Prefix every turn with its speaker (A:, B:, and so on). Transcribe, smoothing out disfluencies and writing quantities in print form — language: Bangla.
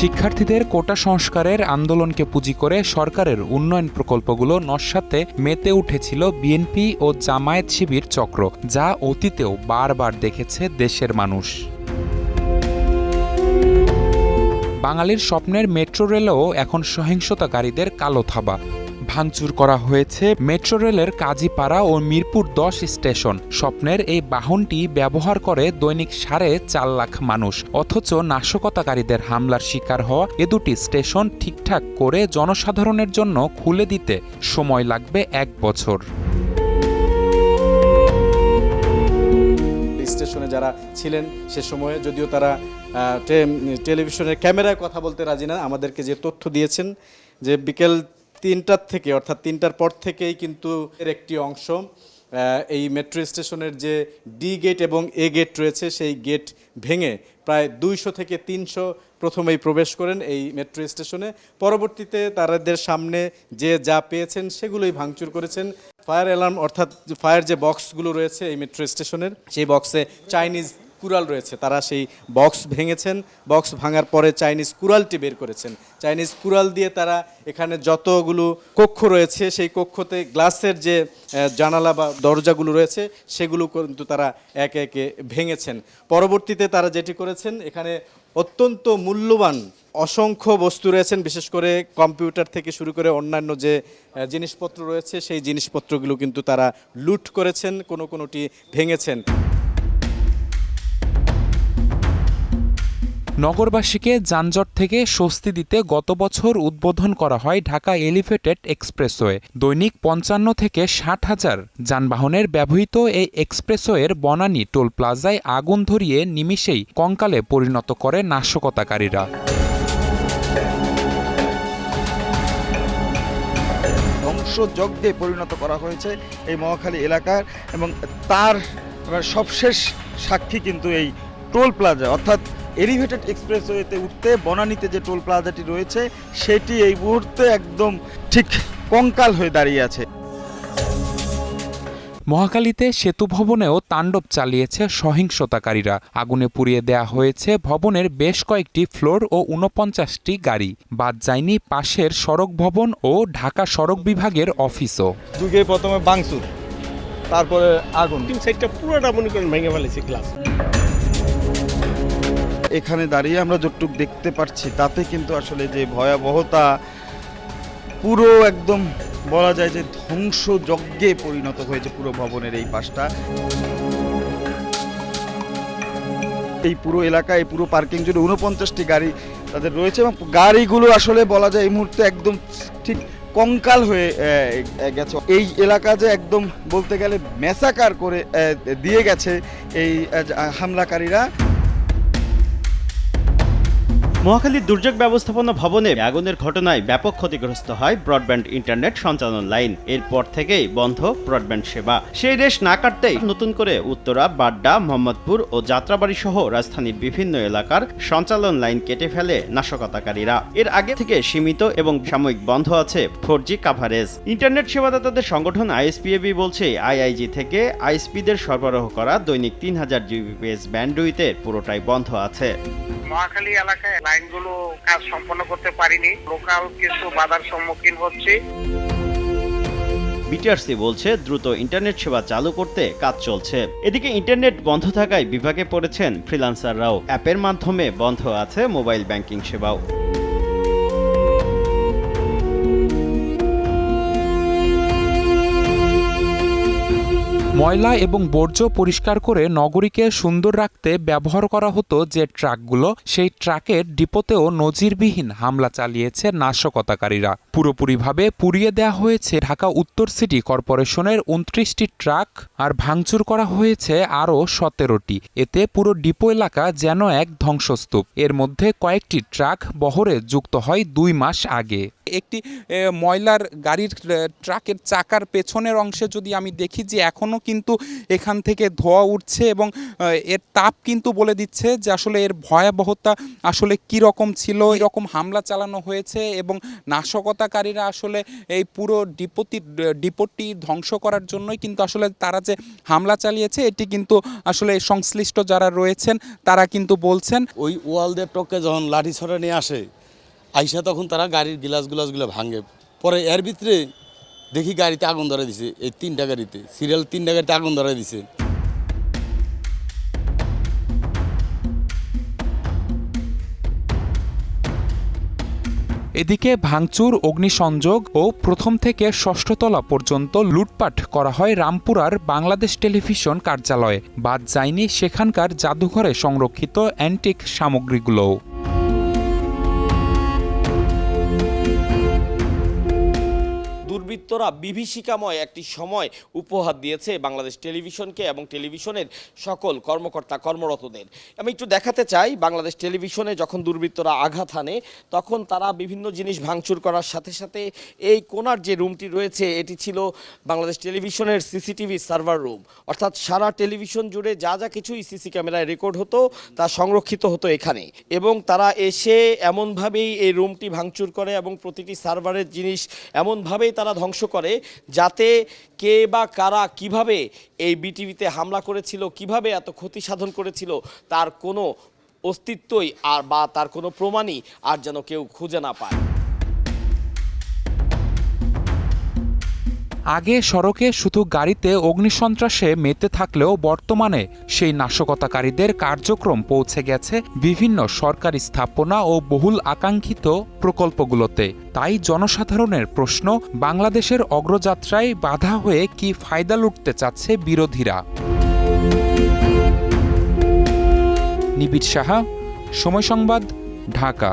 A: শিক্ষার্থীদের কোটা সংস্কারের আন্দোলনকে পুঁজি করে সরকারের উন্নয়ন প্রকল্পগুলো নস্যাতে মেতে উঠেছিল বিএনপি ও জামায়াত শিবির চক্র, যা অতীতেও বারবার দেখেছে দেশের মানুষ। বাঙালির স্বপ্নের মেট্রো রেলও এখন সহিংসতাকারীদের কালো থাবা। ভাঙচুর করা হয়েছে মেট্রো রেলের কাজীপাড়া ও মিরপুর 10 স্টেশন। স্বপ্নের এই বাহনটি ব্যবহার করে দৈনিক 4.5 লাখ মানুষ, অথচ নাশকতাকারীদের হামলার শিকার হওয়া এ দুটি স্টেশন ঠিকঠাক করে জনসাধারণের জন্য খুলে দিতে সময় লাগবে 1 বছর।
B: স্টেশনে যারা ছিলেন সে সময়ে, যদিও তারা টেলিভিশনের ক্যামেরায় কথা বলতে রাজি না, আমাদেরকে যে তথ্য দিয়েছেন যে বিকেল 3টার থেকে, অর্থাৎ 3টার পর থেকেই কিন্তু এর একটি অংশ এই মেট্রো স্টেশনের যে ডি গেট এবং এ গেট রয়েছে সেই গেট ভেঙে প্রায় 200 থেকে 300 প্রথমেই প্রবেশ করেন এই মেট্রো স্টেশনে। পরবর্তীতে তাদের সামনে যে যা পেয়েছেন সেগুলোই ভাঙচুর করেছেন। ফায়ার অ্যালার্ম অর্থাৎ ফায়ার যে বক্সগুলো রয়েছে এই মেট্রো স্টেশনের, সেই বক্সে চাইনিজ কুড়াল রয়েছে, তারা সেই বক্স ভেঙেছেন। বক্স ভাঙার পরে চাইনিজ কুড়ালটি বের করেছেন। চাইনিজ কুড়াল দিয়ে তারা এখানে যতগুলো কক্ষ রয়েছে সেই কক্ষতে গ্লাসের যে জানালা বা দরজাগুলো রয়েছে সেগুলো কিন্তু তারা একে একে ভেঙেছেন। পরবর্তীতে তারা যেটি করেছেন, এখানে অত্যন্ত মূল্যবান অসংখ্য বস্তু রয়েছেন, বিশেষ করে কম্পিউটার থেকে শুরু করে অন্যান্য যে জিনিসপত্র রয়েছে সেই জিনিসপত্রগুলো কিন্তু তারা লুট করেছেন, কোনোটি ভেঙেছেন।
A: নগরবাসীকে যানজট থেকে স্বস্তি দিতে গত বছর উদ্বোধন করা হয় ঢাকা এলিভেটেড এক্সপ্রেসওয়ে। দৈনিক 55 থেকে 60 হাজার যানবাহনের ব্যবহৃত এই এক্সপ্রেসওয়ের বনানী টোল প্লাজায় আগুন ধরিয়ে নিমিষেই কঙ্কালে পরিণত করে নাশকতাকারীরা।
C: ধ্বংসযজ্ঞে পরিণত করা হয়েছে এই মহাখালী এলাকার, এবং তার সবশেষ সাক্ষী কিন্তু এই টোল প্লাজা, অর্থাৎ এলিভেটেড এক্সপ্রেসওয়েতে উঠতে বনানীতে যে টোল প্লাজাটি রয়েছে সেটি এই মুহূর্তে একদম ঠিক কঙ্কাল হয়ে দাঁড়িয়ে আছে।
A: মহাখালীতে সেতু ভবনেও তাণ্ডব চালিয়েছে সহিংসতাকারীরা। আগুনে পুড়িয়ে দেয়া হয়েছে ভবনের বেশ কয়েকটি ফ্লোর ও 49টি গাড়ি। বাদ যায়নি পাশের সড়ক ভবন ও ঢাকা সড়ক বিভাগের অফিসও।
D: দুগে প্রথমে ভাঙচুর, তারপরে আগুন,
E: 3 সাইডটা পুরোটা মনে করেন ভেঙে ফেলেছে গ্লাস।
C: এখানে দাঁড়িয়ে আমরা যতটুকু দেখতে পাচ্ছি তাতে কিন্তু আসলে যে ভয়াবহতা, পুরো একদম বলা যায় যে ধ্বংসযজ্ঞে পরিণত হয়েছে পুরো ভবনের এই পাশটা। এই পুরো এলাকায়, এই পুরো পার্কিং জুড়ে 49টি গাড়ি তাদের রয়েছে, এবং গাড়িগুলো আসলে বলা যায় এই মুহূর্তে একদম ঠিক কঙ্কাল হয়ে গেছে। এই এলাকা যে একদম বলতে গেলে ম্যাসাকার করে দিয়ে গেছে এই হামলাকারীরা।
F: মহাখালীর দুর্যোগ ব্যবস্থাপনা ভবনে আগুনের ঘটনায় ব্যাপক ক্ষতিগ্রস্ত হয় ব্রডব্যান্ড ইন্টারনেট সঞ্চালন লাইন। এরপর থেকেই বন্ধ ব্রডব্যান্ড সেবা। সেই রেশ না কাটতেই নতুন করে উত্তরা, বাড্ডা, মোহাম্মদপুর ও যাত্রাবাড়ি সহ রাজধানীর বিভিন্ন এলাকার সঞ্চালন লাইন কেটে ফেলে নাশকতাকারীরা। এর আগে থেকে সীমিত এবং সাময়িক বন্ধ আছে 4G কাভারেজ। ইন্টারনেট সেবাদাতাদের সংগঠন আইএসপিএবি বলছে, আইআইজি থেকে আইএসপিদের সরবরাহ করা দৈনিক 3000 জিবিপিএস ব্যান্ডউইথের পুরোটাই বন্ধ আছে।
G: মহাখালী এলাকায় লাইনগুলো কাজ সম্পন্ন করতে পারিনি, লোকাল কিছু বাধার সম্মুখীন হচ্ছে।
F: বিটিআরসি বলছে দ্রুত ইন্টারনেট সেবা চালু করতে কাজ চলছে। এদিকে ইন্টারনেট বন্ধ থাকায় বিভাগে পড়েছেন ফ্রিল্যান্সাররাও। অ্যাপের মাধ্যমে বন্ধ আছে মোবাইল ব্যাংকিং সেবাও।
A: ময়লা এবং বর্জ্য পরিষ্কার করে নগরীকে সুন্দর রাখতে ব্যবহার করা হতো যে ট্রাকগুলো, সেই ট্রাকের ডিপোতেও নজিরবিহীন হামলা চালিয়েছে নাশকতাকারীরা। পুরোপুরিভাবে পুড়িয়ে দেওয়া হয়েছে ঢাকা উত্তর সিটি কর্পোরেশনের 29টি ট্রাক, আর ভাঙচুর করা হয়েছে আরও 17টি। এতে পুরো ডিপো এলাকা যেন এক ধ্বংসস্তূপ। এর মধ্যে কয়েকটি ট্রাক বহরে যুক্ত হয় 2 মাস আগে।
H: একটি ময়লার গাড়ির ট্রাকের চাকার পেছনের অংশে যদি আমি দেখি যে এখনও
A: কিন্তু এখান থেকে ধোঁয়া উঠছে এবং এর তাপ কিন্তু বলে দিচ্ছে যে আসলে এর ভয়াবহতা আসলে কি রকম ছিল। এরকম হামলা চালানো হয়েছে এবং নাশকতাকারীরা আসলে এই পুরো ডিপোটি ধ্বংস করার জন্যই কিন্তু আসলে তারা যে হামলা চালিয়েছে এটি কিন্তু আসলে সংশ্লিষ্ট যারা রয়েছেন তারা কিন্তু বলছেন।
H: ওই ওয়াল দিয়ে টপকে যখন লাঠি ছড়া নিয়ে আসে আইসা তখন তারা গাড়ির গ্লাসগুলো ভাঙে। পরে এর ভিতরে দেখি গাড়িতে আগুন ধরে দিছে, এই 3টা গাড়িতে সিরিয়াল 3টা গাড়িতে আগুন ধরে দিছে।
A: এদিকে ভাঙচুর, অগ্নিসংযোগ ও প্রথম থেকে ৬ষ্ঠ তলা পর্যন্ত লুটপাট করা হয় রামপুরার বাংলাদেশ টেলিভিশন কার্যালয়ে। বাদ যায়নি সেখানকার জাদুঘরে সংরক্ষিত অ্যান্টিক সামগ্রীগুলোও।
I: দুর্বৃত্তরা বিভীষিকাময় একটি সময় উপহার দিয়েছে বাংলাদেশ টেলিভিশনকে এবং টেলিভিশনের সকল কর্মকর্তা কর্মরতদের। আমি একটু দেখাতে চাই, বাংলাদেশ টেলিভিশনে যখন দুর্বৃত্তরা আঘাত হানে তখন তারা বিভিন্ন জিনিস ভাঙচুর করার সাথে সাথে এই কোণার যে রুমটি রয়েছে এটি ছিল বাংলাদেশ টেলিভিশনের সিসিটিভি সার্ভার রুম, অর্থাৎ সারা টেলিভিশন জুড়ে যা যা কিছুই সিসি ক্যামেরায় রেকর্ড হতো তা সংরক্ষিত হতো এখানে। এবং তারা এসে এমনভাবেই এই রুমটি ভাঙচুর করে এবং প্রতিটি সার্ভারের জিনিস এমনভাবেই তারা ধ্বংস করে যাতে কে বা কারা কিভাবে এই বিটিভিতে হামলা করেছিল, কিভাবে এত ক্ষতি সাধন করেছিল তার কোনো অস্তিত্বই আর বা তার কোনো প্রমাণই আর যেন কেউ খুঁজে না পায়।
A: আগে সড়কে শুধু গাড়িতে অগ্নিসন্ত্রাসে মেতে থাকলেও বর্তমানে সেই নাশকতাকারীদের কার্যক্রম পৌঁছে গেছে বিভিন্ন সরকারি স্থাপনা ও বহুল আকাঙ্ক্ষিত প্রকল্পগুলোতে। তাই জনসাধারণের প্রশ্ন, বাংলাদেশের অগ্রযাত্রায় বাধা হয়ে কি ফায়দা লুটতে চাচ্ছে বিরোধীরা? নিবিড় সাহা, সময় সংবাদ, ঢাকা।